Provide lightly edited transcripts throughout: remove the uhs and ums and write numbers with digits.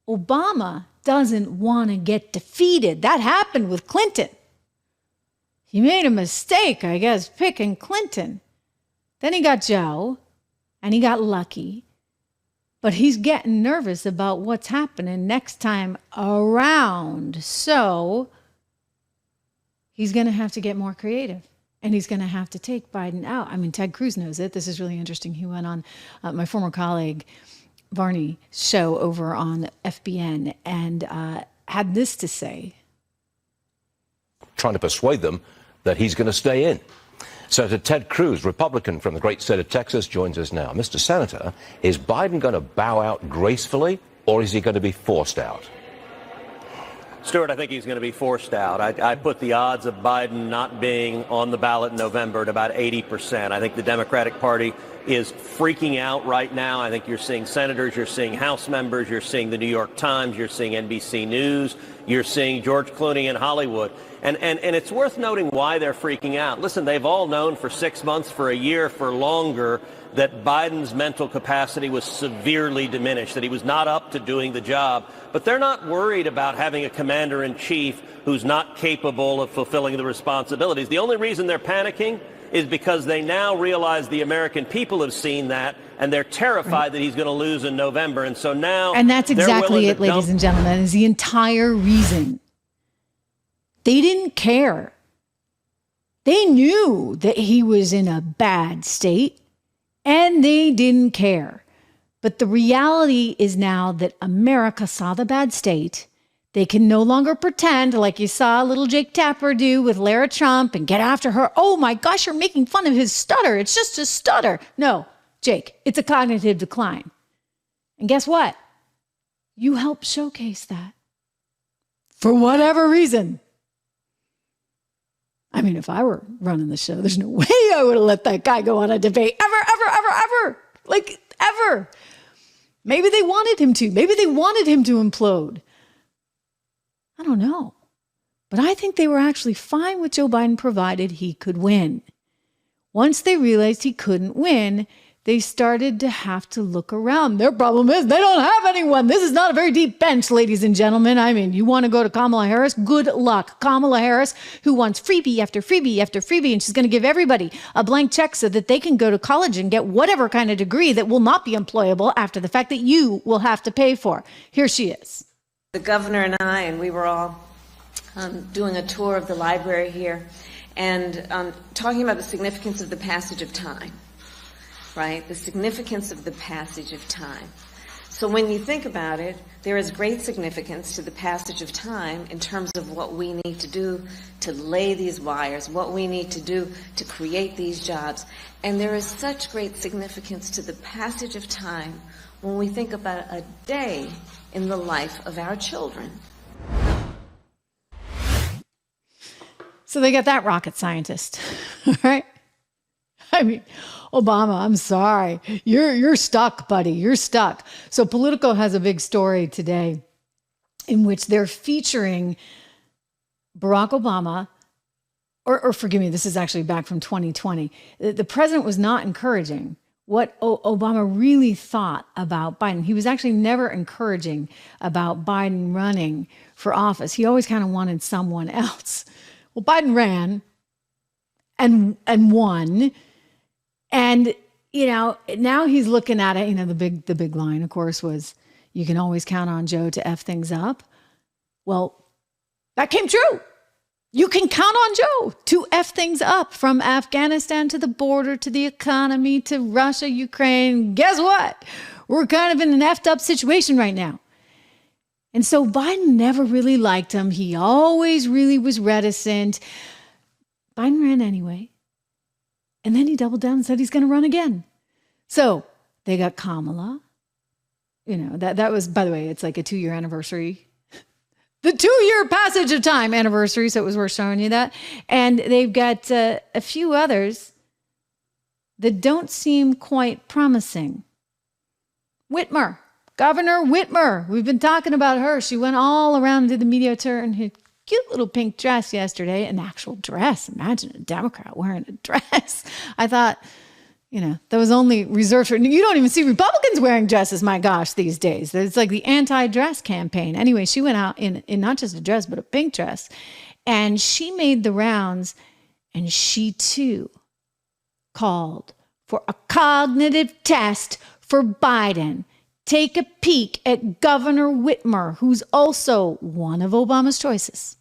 Obama doesn't want to get defeated. That happened with Clinton. He made a mistake, I guess, picking Clinton. Then he got Joe, and he got lucky. But he's getting nervous about what's happening next time around. So he's going to have to get more creative. And he's going to have to take Biden out. I mean, Ted Cruz knows it. This is really interesting. He went on my former colleague Varney's show over on FBN and had this to say. Trying to persuade them that he's going to stay in. Senator Ted Cruz, Republican from the great state of Texas, joins us now. Mr. Senator, is Biden going to bow out gracefully, or is he going to be forced out? Stuart, I think he's going to be forced out. I put the odds of Biden not being on the ballot in November at about 80%. I think the Democratic Party is freaking out right now. I think you're seeing senators, you're seeing House members, you're seeing the New York Times, you're seeing NBC News, you're seeing George Clooney in Hollywood. And it's worth noting why they're freaking out. Listen, they've all known for 6 months, for a year, for longer, that Biden's mental capacity was severely diminished, that he was not up to doing the job. But they're not worried about having a commander-in-chief who's not capable of fulfilling the responsibilities. The only reason they're panicking is because they now realize the American people have seen that, and they're terrified that he's going to lose in November. And so now... And that's exactly it, ladies and gentlemen, is the entire reason. They didn't care. They knew that he was in a bad state, and they didn't care. But the reality is now that America saw the bad state. They can no longer pretend like you saw little Jake Tapper do with Lara Trump and get after her. Oh my gosh, you're making fun of his stutter. It's just a stutter. No, Jake, it's a cognitive decline. And guess what? You helped showcase that. For whatever reason. I mean, if I were running the show, there's no way I would have let that guy go on a debate ever. Like, ever. Maybe they wanted him to. Maybe they wanted him to implode. I don't know. But I think they were actually fine with Joe Biden provided he could win. Once they realized he couldn't win, they started to have to look around. Their problem is they don't have anyone. This is not a very deep bench, ladies and gentlemen. I mean, you want to go to Kamala Harris? Good luck. Kamala Harris, who wants freebie after freebie after freebie, and she's going to give everybody a blank check so that they can go to college and get whatever kind of degree that will not be employable after the fact that you will have to pay for. Here she is. The governor and we were all doing a tour of the library here and talking about the significance of the passage of time. Right? The significance of the passage of time. So when you think about it, there is great significance to the passage of time in terms of what we need to do to lay these wires, what we need to do to create these jobs. And there is such great significance to the passage of time when we think about a day in the life of our children. So they got that rocket scientist, right? I mean, Obama, I'm sorry. You're stuck, buddy. You're stuck. So Politico has a big story today in which they're featuring Barack Obama, or forgive me, this is actually back from 2020. The president was not encouraging what Obama really thought about Biden. He was actually never encouraging about Biden running for office. He always kind of wanted someone else. Well, Biden ran and won. And, you know, now he's looking at it, you know, the big line, of course, was you can always count on Joe to F things up. Well, that came true. You can count on Joe to F things up from Afghanistan to the border, to the economy, to Russia, Ukraine. Guess what? We're kind of in an effed up situation right now. And so Biden never really liked him. He always really was reticent. Biden ran anyway. And then he doubled down and said he's going to run again. So they got Kamala. You know, that was, by the way, it's like a 2-year anniversary. The 2-year passage of time anniversary. So it was worth showing you that. And they've got a few others that don't seem quite promising. Whitmer, Governor Whitmer. We've been talking about her. She went all around to the media tour in her cute little pink dress yesterday, an actual dress. Imagine a Democrat wearing a dress. I thought, that was only reserved for, you don't even see Republicans wearing dresses, my gosh, these days. It's like the anti-dress campaign. Anyway, she went out in not just a dress, but a pink dress. And she made the rounds, and she too called for a cognitive test for Biden. Take a peek at Governor Whitmer, who's also one of Obama's choices.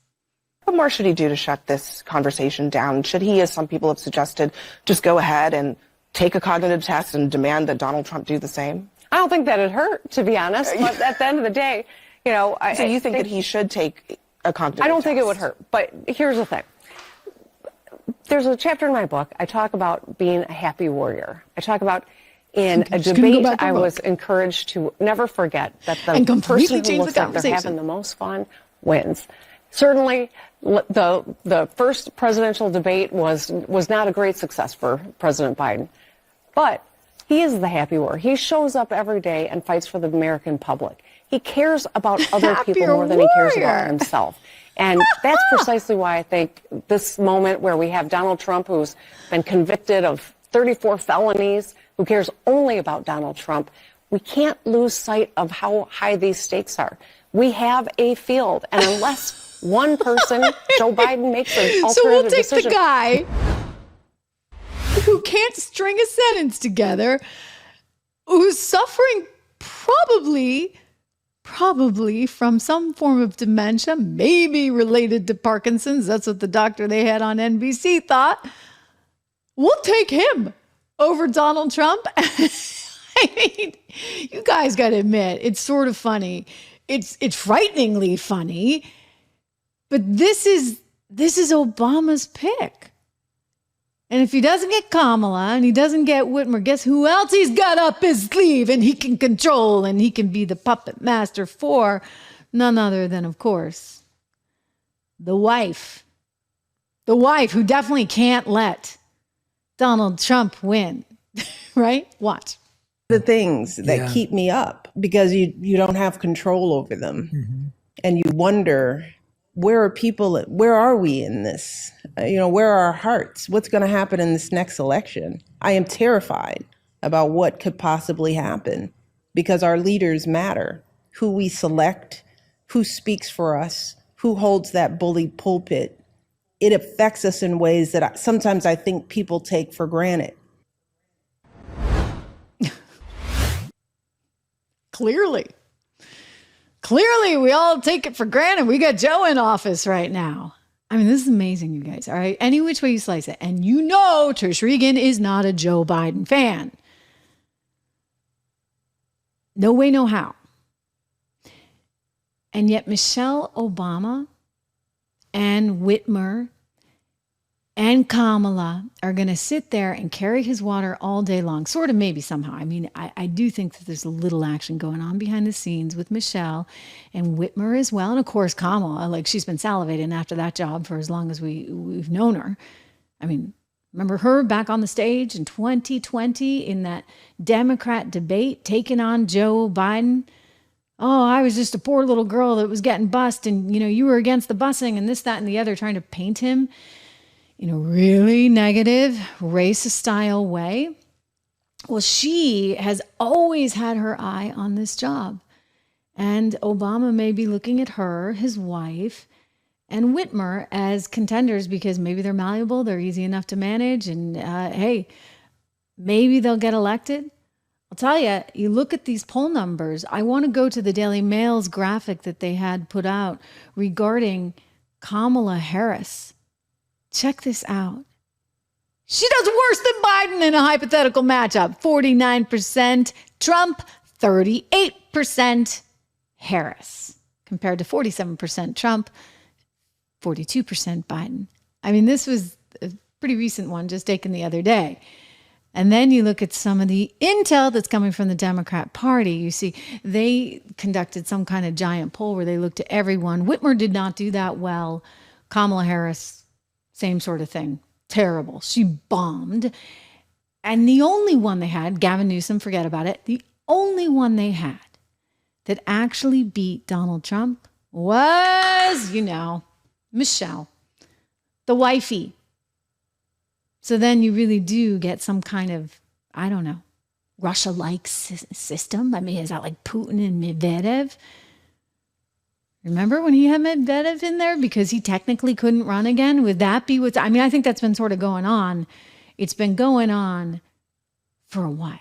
What more should he do to shut this conversation down? Should he, as some people have suggested, just go ahead and take a cognitive test and demand that Donald Trump do the same? I don't think that'd hurt, to be honest. But at the end of the day, So you think that he should take a cognitive test? I don't think it would hurt. But here's the thing. There's a chapter in my book. I talk about being a happy warrior. I talk about in a debate, I was encouraged to never forget that the person who looks like they're having the most fun wins. Certainly, the first presidential debate was not a great success for President Biden. But he is the happy warrior. He shows up every day and fights for the American public. He cares about other people more than he cares about himself. And that's precisely why I think this moment where we have Donald Trump, who's been convicted of 34 felonies, who cares only about Donald Trump, we can't lose sight of how high these stakes are. We have a field, and unless one person, Joe Biden, makes an alternative decision. So we'll take the guy who can't string a sentence together, who's suffering probably from some form of dementia, maybe related to Parkinson's. That's what the doctor they had on NBC thought. We'll take him over Donald Trump. I mean, you guys got to admit, it's sort of funny. It's frighteningly funny. But this is Obama's pick. And if he doesn't get Kamala and he doesn't get Whitmer, guess who else he's got up his sleeve and he can control and he can be the puppet master for? None other than, of course, the wife. The wife who definitely can't let Donald Trump win. Right? Watch. The things that keep me up because you don't have control over them. Mm-hmm. And you wonder, where are we in this? Where are our hearts? What's going to happen in this next election? I am terrified about what could possibly happen because our leaders matter. Who we select, who speaks for us, who holds that bully pulpit. It affects us in ways that sometimes I think people take for granted. Clearly, we all take it for granted. We got Joe in office right now. I mean, this is amazing, you guys. All right. Any which way you slice it. And Trish Regan is not a Joe Biden fan. No way, no how. And yet Michelle Obama and Whitmer and Kamala are going to sit there and carry his water all day long. Sort of, maybe somehow. I mean, I do think that there's a little action going on behind the scenes with Michelle and Whitmer as well. And of course, Kamala, like she's been salivating after that job for as long as we've known her. I mean, remember her back on the stage in 2020 in that Democrat debate taking on Joe Biden? Oh, I was just a poor little girl that was getting bussed and, you were against the busing and this, that, and the other, trying to paint him in a really negative, racist style way. Well, she has always had her eye on this job. And Obama may be looking at her, his wife, and Whitmer as contenders because maybe they're malleable, they're easy enough to manage, and hey, maybe they'll get elected. I'll tell you, you look at these poll numbers. I want to go to the Daily Mail's graphic that they had put out regarding Kamala Harris. Check this out. She does worse than Biden in a hypothetical matchup. 49% Trump, 38% Harris, compared to 47% Trump, 42% Biden. I mean, this was a pretty recent one just taken the other day. And then you look at some of the intel that's coming from the Democrat Party. You see, they conducted some kind of giant poll where they looked at everyone. Whitmer did not do that well. Kamala Harris, same sort of thing. Terrible. She bombed. And the only one they had, Gavin Newsom, forget about it. The only one they had that actually beat Donald Trump was, Michelle, the wifey. So then you really do get some kind of I don't know, Russia-like system? I mean, is that like Putin and Medvedev? Remember when he had Medvedev in there because he technically couldn't run again? Would that be what's, I mean, I think that's been sort of going on. It's been going on for a while.